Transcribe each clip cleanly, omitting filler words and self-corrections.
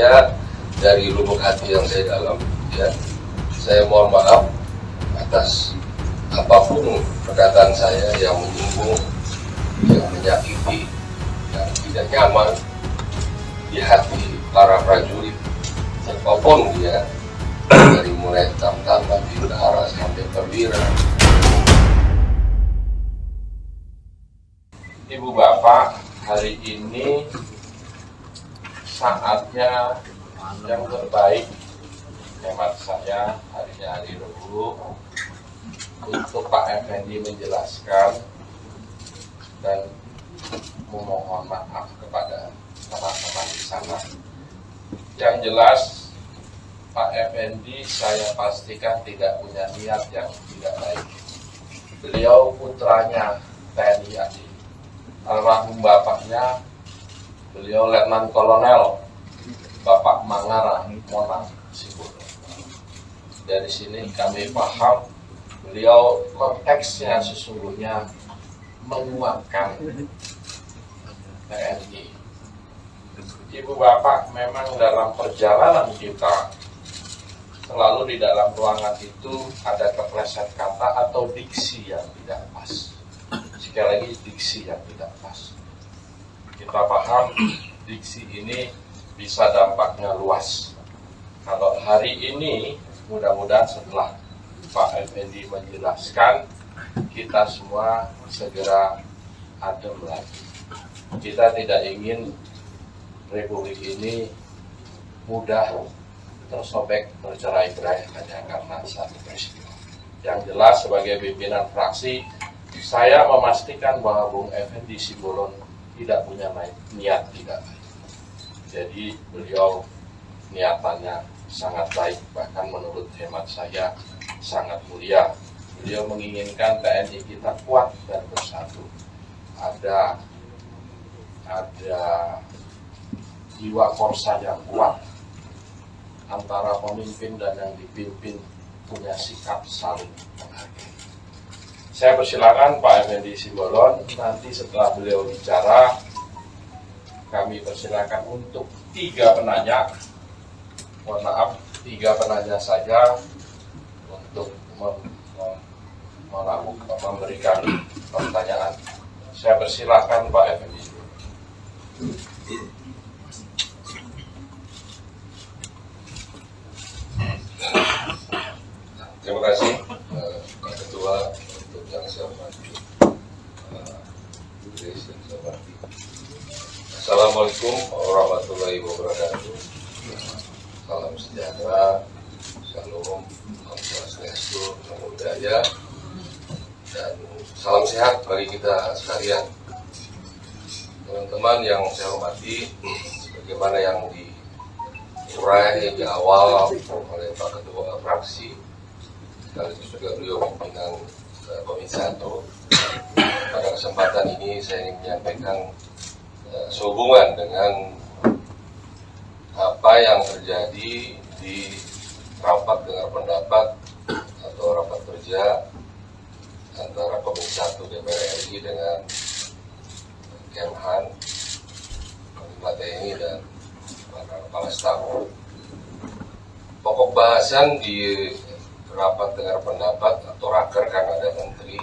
saya dari lubuk hati yang saya dalam, ya, saya mohon maaf atas apapun perkataan saya yang menyinggung, yang menyakiti, yang tidak nyaman di hati para prajurit, siapapun dia, dari mulai tamtama, bintara sampai perwira. Ibu Bapak, hari ini saatnya yang terbaik hemat saya, hari Rabu, untuk Pak Effendi menjelaskan dan memohon maaf kepada teman-teman di sana. Yang jelas, Pak Effendi saya pastikan tidak punya niat yang tidak baik. Beliau putranya TNI AD. Almarhum bapaknya, beliau Letnan Kolonel Bapak Mangara Monang Sibolon. Dari sini kami paham beliau konteksnya sesungguhnya menguatkan TNI. Ibu Bapak, memang dalam perjalanan kita selalu di dalam ruangan itu ada kepleset kata atau diksi yang tidak pas. Sekali lagi, diksi yang tidak pas. Kita paham diksi ini bisa dampaknya luas. Kalau hari ini, mudah-mudahan setelah Pak Effendi menjelaskan, kita semua segera adem lagi. Kita tidak ingin Republik ini mudah tersobek, tercerai-berai hanya karena satu peristiwa. Yang jelas, sebagai pimpinan fraksi, saya memastikan bahwa Bung Effendi Simbolon tidak punya niat tidak baik. Jadi beliau niatannya sangat baik, bahkan menurut hemat saya sangat mulia. Beliau menginginkan TNI kita kuat dan bersatu. Ada jiwa korsa yang kuat antara pemimpin dan yang dipimpin, punya sikap saling menghargai. Saya persilakan Pak Effendi Simbolon, nanti setelah beliau bicara, kami persilakan untuk 3 penanya, mohon maaf, 3 penanya saja untuk memberikan pertanyaan. Saya persilakan Pak Effendi. Terima kasih Pak Ketua, untuk yang saya hormati, Assalamualaikum warahmatullahi wabarakatuh. Salam sejahtera, shalom, Om Swastiastu, Namo Buddhaya, dan salam sehat bagi kita sekalian. Teman-teman yang saya hormati, sebagaimana yang diurai di awal oleh Pak Ketua Fraksi, sekaligus juga beliau pimpinan Komisi 1. Pada kesempatan ini saya ingin menyampaikan sehubungan dengan apa yang terjadi di rapat dengar pendapat atau rapat kerja antara Komisi 1 DPR RI dengan Kemhan, Panglima TNI dan para kepala staf. Pokok bahasan di rapat dengar pendapat atau raker karena ada menteri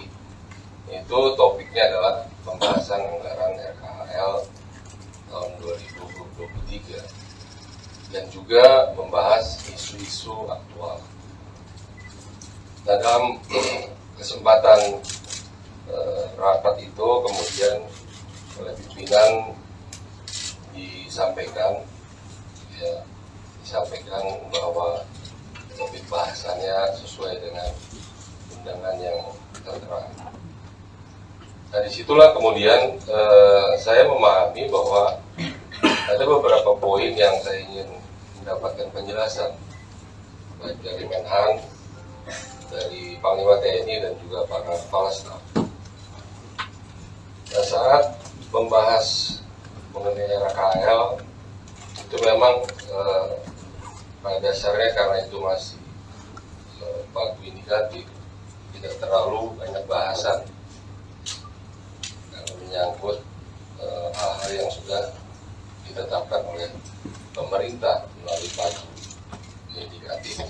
itu topiknya adalah pembahasan anggaran RKHL tahun 2023 dan juga membahas isu-isu aktual. Dalam kesempatan rapat itu kemudian oleh pimpinan disampaikan bahwa topik bahasannya sesuai dengan undangan yang tertera. Nah, disitulah kemudian saya memahami bahwa ada beberapa poin yang saya ingin mendapatkan penjelasan, baik dari Menhan, dari Panglima TNI dan juga para kepala staf. Nah, saat membahas mengenai RKHL itu memang pada dasarnya karena itu masih pagu indikatif, tidak terlalu banyak bahasan karena menyangkut hal-hal yang sudah ditetapkan oleh pemerintah melalui pagu indikatif.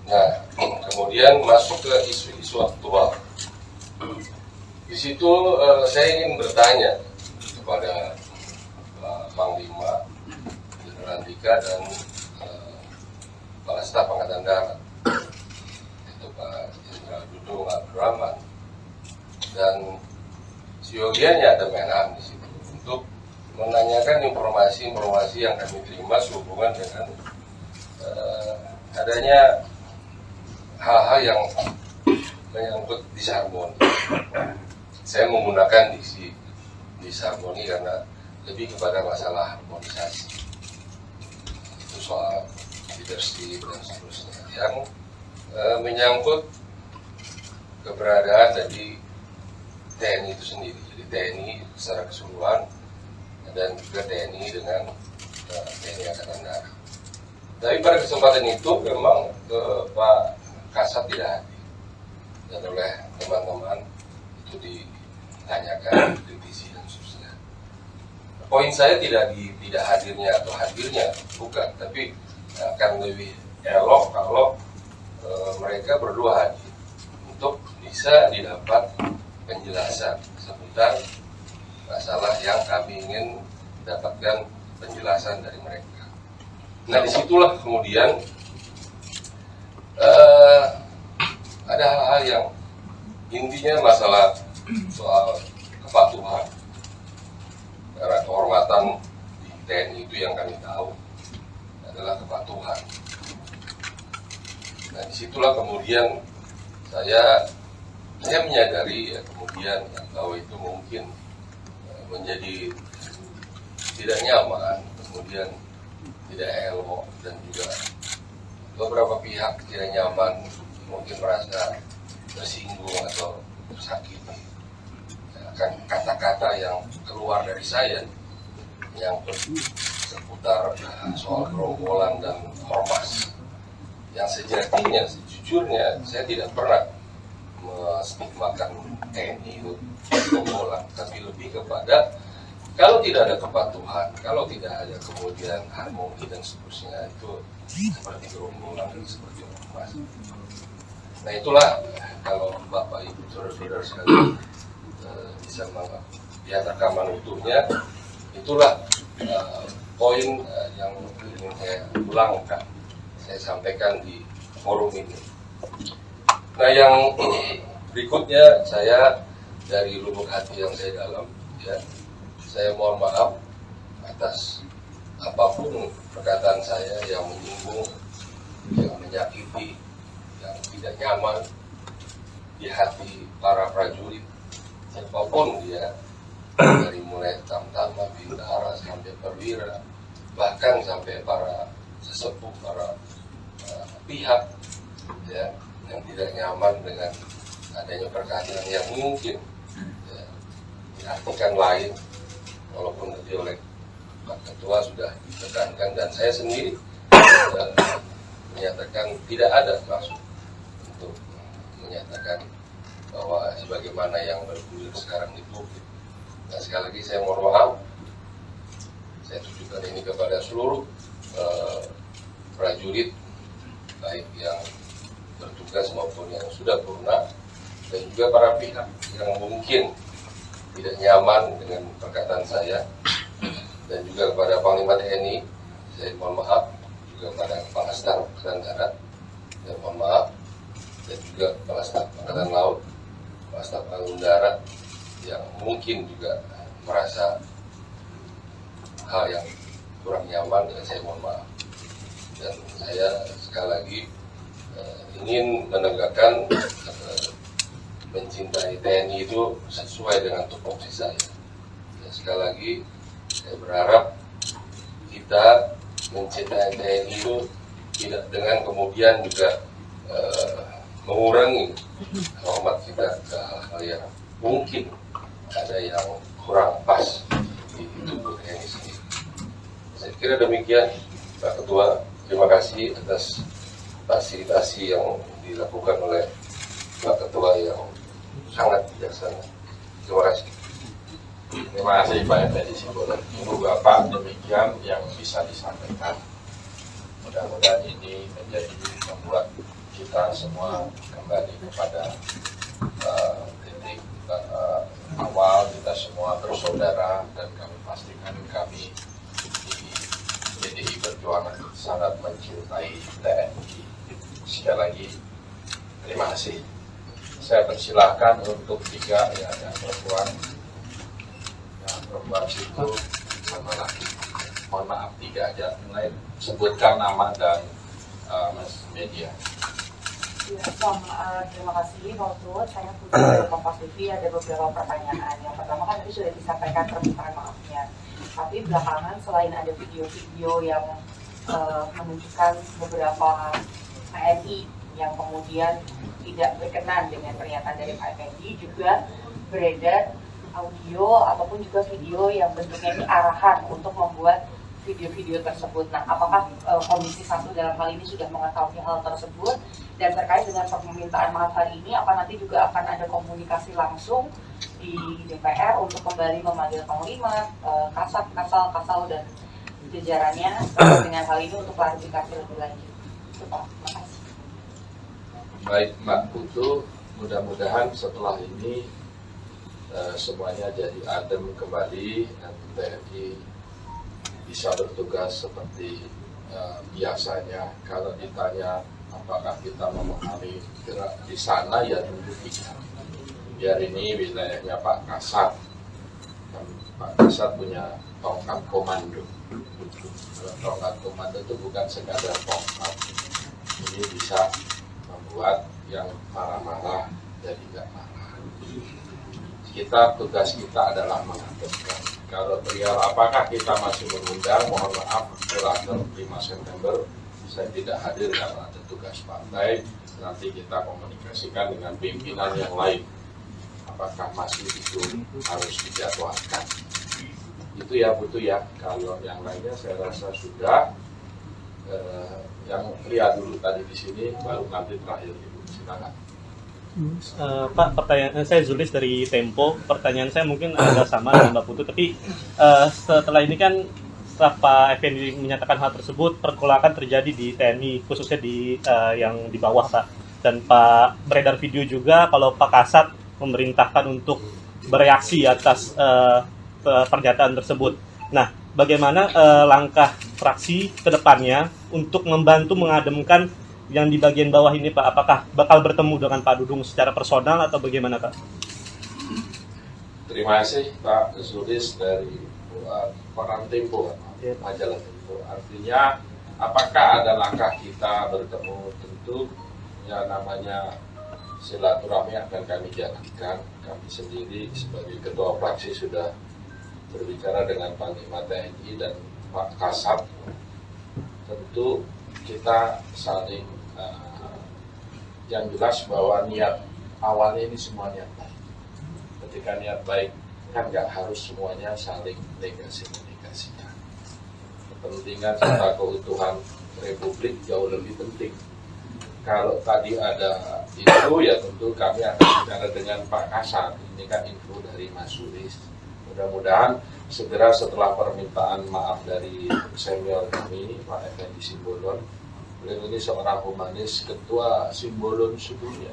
Nah, kemudian masuk ke isu-isu aktual. Di situ saya ingin bertanya kepada Panglima Jenderal Andika dan Kepala Staf Angkatan Darat, yaitu Pak Jenderal Dudung Abdurrahman, dan siogianya ada Menhan di situ untuk menanyakan informasi-informasi yang kami terima sehubungan dengan adanya hal-hal yang menyangkut disharmoni. Saya menggunakan diksi disharmoni karena lebih kepada masalah harmonisasi. Itu soal leadership dan seterusnya yang menyangkut keberadaan dari TNI itu sendiri. Jadi TNI secara keseluruhan dan juga TNI dengan TNI Angkatan Darat. Tapi pada kesempatan itu memang Pak Kasat tidak hadir, dan oleh teman-teman itu ditanyakan, dikritisi dan seterusnya. Poin saya tidak hadirnya atau hadirnya, bukan, tapi akan lebih elok kalau mereka berdua hadir untuk bisa didapat penjelasan seputar masalah yang kami ingin dapatkan penjelasan dari mereka. Nah, disitulah kemudian ada hal-hal yang intinya masalah soal kepatuhan, karena kehormatan di TNI itu yang kami tahu adalah kepatuhan. Nah, disitulah kemudian saya menyadari ya kemudian bahwa itu mungkin menjadi tidak nyaman, kemudian tidak elok, dan juga beberapa pihak tidak nyaman, mungkin merasa tersinggung atau tersakiti akan kata-kata yang keluar dari saya yang seputar soal gerombolan dan ormas, yang sejatinya, sejujurnya saya tidak pernah menstigmakan TNI itu gerombolan, tapi lebih kepada kalau tidak ada kepatuhan, kalau tidak ada kemudian harmoni dan seterusnya, itu seperti gerombolan dan seperti ormas. Nah, itulah kalau Bapak Ibu saudara-saudara sekalian bisa melihat rekaman utuhnya, itulah poin yang ingin saya ulangkan, saya sampaikan di forum ini. Nah, yang berikutnya saya dari lubuk hati yang saya dalam, ya, saya mohon maaf atas apapun perkataan saya yang menyinggung, yang menyakiti, yang tidak nyaman di hati para prajurit, siapapun dia, dari mulai Tamtama, Bintara, sampai perwira, bahkan sampai para sesepuh, para pihak ya, yang tidak nyaman dengan adanya perkataan yang mungkin ya, diartikan lain, walaupun tadi oleh Pak Ketua sudah ditekankan dan saya sendiri menyatakan tidak ada maksud untuk menyatakan bahwa sebagaimana yang bergulir sekarang di publik. Nah, sekali lagi saya mohon maaf, saya tujukan ini kepada seluruh prajurit, baik yang bertugas maupun yang sudah purna, dan juga para pihak yang mungkin tidak nyaman dengan perkataan saya, dan juga kepada Panglima TNI, saya mohon maaf, juga kepada Kepala Staf Angkatan Darat, saya mohon maaf, dan juga Kepala Staf Angkatan Laut, Kepala Staf Angkatan Darat, yang mungkin juga merasa hal yang kurang nyaman, dan saya mohon maaf. Dan saya sekali lagi ingin menegakkan mencintai TNI itu sesuai dengan tupoksi saya. Dan sekali lagi saya berharap kita mencintai TNI itu tidak dengan kemudian juga mengurangi hormat kita ke hal-hal yang mungkin ada yang kurang pas di tubuh TNI sendiri. Saya kira demikian, Pak Ketua. Terima kasih atas fasilitasi yang dilakukan oleh Pak Ketua yang sangat bijaksana. Terima kasih. Terima kasih Pak Effendi Simbolon. Ibu Bapak, demikian yang bisa disampaikan. Mudah-mudahan ini menjadi membuat kita semua kembali kepada titik awal kita semua bersaudara, dan kami pastikan kami di PDI Perjuangan sangat mencintai TNI. Sekali lagi terima kasih. Saya persilahkan untuk 3 yang perempuan. Yang perempuan situ sama lagi. Mohon maaf 3 aja. Lain sebutkan nama dan media. Ya, terima kasih Pak Utut. Saya punya Kompas TV ada beberapa pertanyaan. Yang pertama kan tadi sudah disampaikan permintaan maafnya. Tapi belakangan selain ada video-video yang menunjukkan beberapa TNI yang kemudian tidak berkenan dengan pernyataan dari Pak Effendi, juga beredar audio ataupun juga video yang bentuknya ini arahan untuk membuat video-video tersebut. Nah, apakah Komisi 1 dalam hal ini sudah mengetahui hal tersebut? Dan terkait dengan permintaan maaf hari ini, apa nanti juga akan ada komunikasi langsung di DPR untuk kembali memanggil Panglima, Kasal, dan jajarannya dengan hal ini untuk klarifikasi lebih lanjut? Itu Pak, terima kasih. Baik Mbak Putu, mudah-mudahan setelah ini semuanya jadi adem kembali dan TNI bisa bertugas seperti biasanya. Kalau ditanya apakah kita memahami gerak di sana, ya tentu tidak. Biar ini wilayahnya Pak Kasat, dan Pak Kasat punya tongkat komando. Kalau tongkat komando itu bukan sekadar tongkat, ini bisa membuat yang marah-marah jadi nggak marah. Tugas kita adalah mengaturkan. Kalau perihal apakah kita masih mengundang, mohon maaf, setelah 5 September saya tidak hadir karena ada tugas partai. Nanti kita komunikasikan dengan pimpinan yang lain. Apakah masih itu harus dijadwalkan? Itu ya Putu ya. Kalau yang lainnya saya rasa sudah. Yang pria dulu tadi di sini, baru nanti terakhir Ibu. Silakan. Pak, pertanyaan saya Zulis dari Tempo. Pertanyaan saya mungkin agak sama dengan Mbak Putu, tapi setelah ini kan setelah Pak Effendi menyatakan hal tersebut, pergolakan terjadi di TNI, khususnya di yang di bawah Pak. Dan Pak beredar video juga kalau Pak Kasat memerintahkan untuk bereaksi atas pernyataan tersebut. Nah, bagaimana langkah fraksi ke depannya untuk membantu mengademkan yang di bagian bawah ini Pak? Apakah bakal bertemu dengan Pak Dudung secara personal atau bagaimana Pak? Terima kasih Pak Zulis dari koran Tempo, majalah Tempo. Artinya apakah ada langkah kita bertemu? Tentu ya namanya silaturahmi akan kami jalankan. Kami sendiri sebagai ketua fraksi sudah berbicara dengan Panglima TNI dan Pak Kasat. Tentu kita saling yang jelas bahwa niat awalnya ini semua niat baik. Ketika niat baik kan nggak harus semuanya saling negasi-negasikan. Kepentingan serta keutuhan Republik jauh lebih penting. Kalau tadi ada itu ya tentu kami akan bicara dengan Pak Kasat. Ini kan info dari Mas Sulis. Mudah-mudahan segera setelah permintaan maaf dari senior kami, Pak Effendi Simbolon. Beliau ini seorang humanis, ketua Simbolon sebelumnya.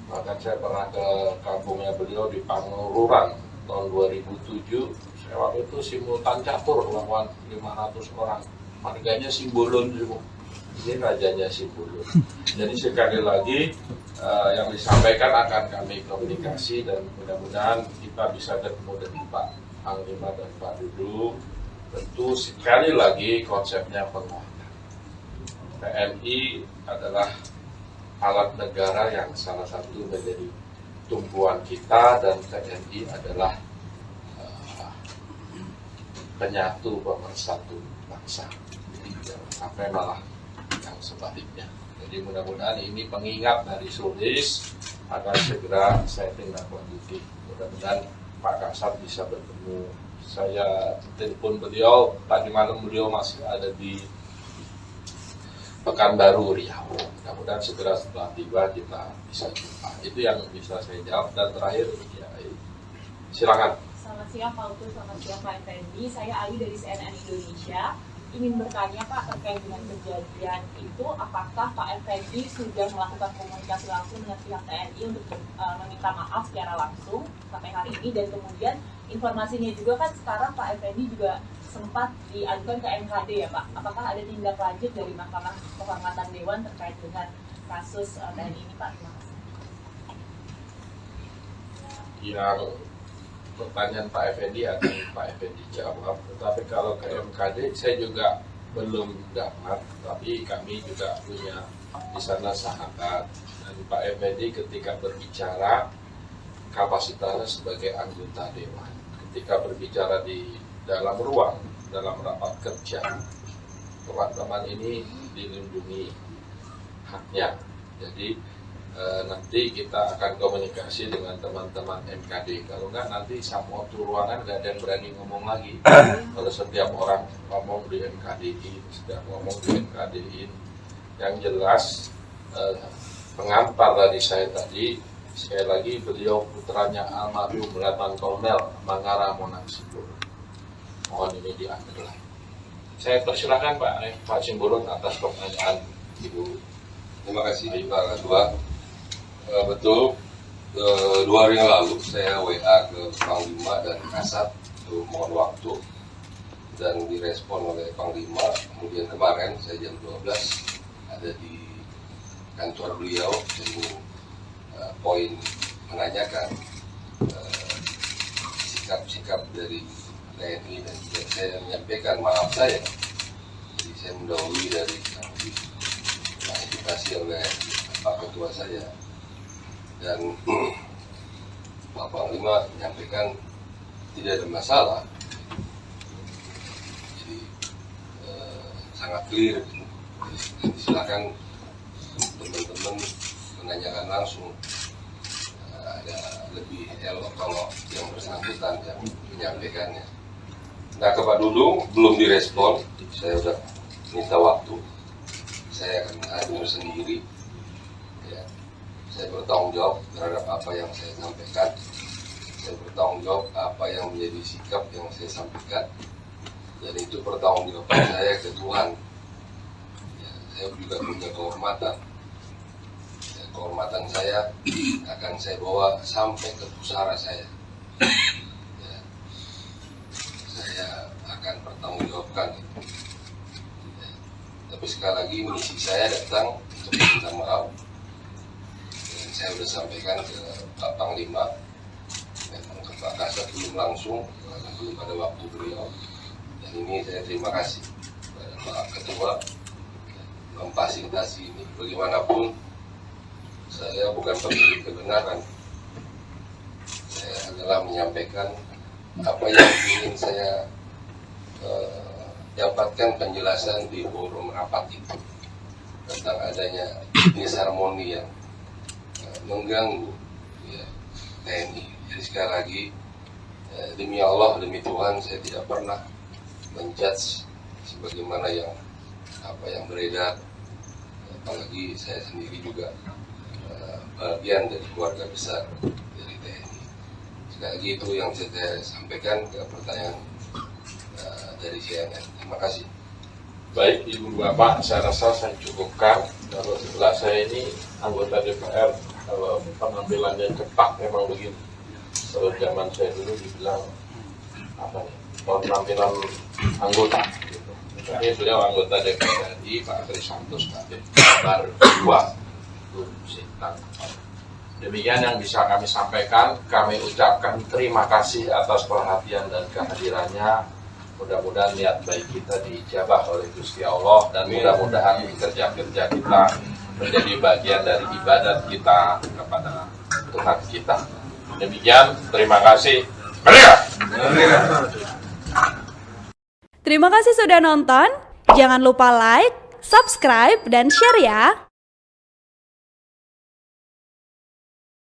Bahkan saya pernah ke kampungnya beliau di Pangururan tahun 2007. Saya waktu itu simultan catur lawan 500 orang. Marganya Simbolon semua. Ini rajanya Simbolon. Jadi sekali lagi yang disampaikan akan kami komunikasi dan mudah-mudahan kita bisa ketemu dengan Pak Panglima dan Pak Dudung. Tentu sekali lagi konsepnya penguatan. TNI adalah alat negara yang salah satu menjadi tumpuan kita, dan TNI adalah penyatu pemersatu bangsa. Jadi jangan sampai malah yang sebaliknya. Jadi mudah-mudahan ini pengingat dari Sulis agar segera saya tindak lanjuti. Mudah-mudahan Pak Kasat bisa bertemu. Saya telepon beliau, tadi malam beliau masih ada di Pekanbaru Riau. Mudah-mudahan segera setelah tiba kita bisa jumpa. Itu yang bisa saya jawab. Dan terakhir, ya, silakan. Selamat siang Pak Utu, selamat siang Pak Effendi. Saya Ali dari CNN Indonesia. Ingin bertanya Pak terkait dengan kejadian itu, apakah Pak Effendi sudah melakukan komunikasi langsung dengan pihak TNI untuk meminta maaf secara langsung sampai hari ini, dan kemudian informasinya juga kan sekarang Pak Effendi juga sempat diajukan ke MKD ya Pak. Apakah ada tindak lanjut dari Mahkamah Kehormatan Dewan terkait dengan kasus TNI ini Pak? Terima kasih. Yang pertanyaan Pak Effendi akan Pak Effendi jawab, tetapi kalau ke MKD saya juga belum dapat, tapi kami juga punya di sana sahabat, dan Pak Effendi ketika berbicara kapasitasnya sebagai anggota dewan, ketika berbicara di dalam ruang, dalam rapat kerja, teman-teman ini dilindungi haknya. Jadi nanti kita akan komunikasi dengan teman-teman MKD. Kalau enggak nanti sama waktu ruangan nggak ada yang berani ngomong lagi. Kalau setiap orang ngomong di MKD-in, setiap ngomong di MKD-in, yang jelas pengantar dari saya tadi, sekali lagi beliau putranya almarhum Letnan Kolonel Mangara Monang-Siburun. Mohon ini diambil. Saya persilakan Pak Simbolon atas pertanyaan Ibu. Terima kasih Pak Ketua. Betul, 2 hari yang lalu saya WA ke Panglima dan Kasat untuk mohon waktu, dan direspon oleh Panglima. Kemudian kemarin saya jam 12 ada di kantor beliau dengan poin menanyakan sikap-sikap dari TNI, dan juga saya menyampaikan maaf saya. Jadi saya mendahului dari yang diklarifikasi oleh Pak Ketua saya, dan Pak Panglima menyampaikan tidak ada masalah. Jadi sangat clear. Jadi silakan teman-teman menanyakan langsung. Ada lebih elok kalau yang bersangkutan yang menyampaikannya. Nah, ke Pak Dudung belum direspon, saya sudah minta waktu. Saya akan hadir sendiri. Ya. Saya bertanggung jawab terhadap apa yang saya sampaikan. Saya bertanggung jawab apa yang menjadi sikap yang saya sampaikan. Dan itu bertanggung jawab saya ke Tuhan. Ya, saya juga punya kehormatan. Ya, kehormatan saya akan saya bawa sampai ke pusara saya. Ya, saya akan bertanggung jawabkan. Ya, tapi sekali lagi misi saya datang untuk minta maaf. Saya sudah sampaikan ke Pak Panglima, memang ke Pak Kasat belum langsung, karena belum ada waktu beliau. Dan ini saya terima kasih kepada Pak Ketua memfasilitasi ini. Bagaimanapun saya bukan pemilik kebenaran, saya adalah menyampaikan apa yang ingin saya dapatkan penjelasan di forum rapat itu tentang adanya disharmoni yang mengganggu ya, TNI. Jadi sekali lagi demi Allah, demi Tuhan, saya tidak pernah menjudge sebagaimana yang apa yang beredar. Apalagi saya sendiri juga bagian dari keluarga besar dari TNI. Sekali lagi itu yang saya sampaikan ke pertanyaan dari CNN. Terima kasih. Baik Ibu Bapak, saya rasa saya cukupkan. Kalau sebelah saya ini anggota DPR, kalau pengambilannya cepat memang begitu. Kalau zaman saya dulu dibilang apa nih, penampilan anggota. Gitu. Ini beliau anggota DPR RI, Pak Trisantos baru 2 Sintang. Demikian yang bisa kami sampaikan. Kami ucapkan terima kasih atas perhatian dan kehadirannya. Mudah-mudahan niat baik kita diijabah oleh Gusti Allah, dan mudah-mudahan kerja-kerja kita menjadi bagian dari ibadat kita kepada Tuhan kita. Demikian, terima kasih. Merdeka! Terima kasih sudah nonton. Jangan lupa like, subscribe, dan share ya.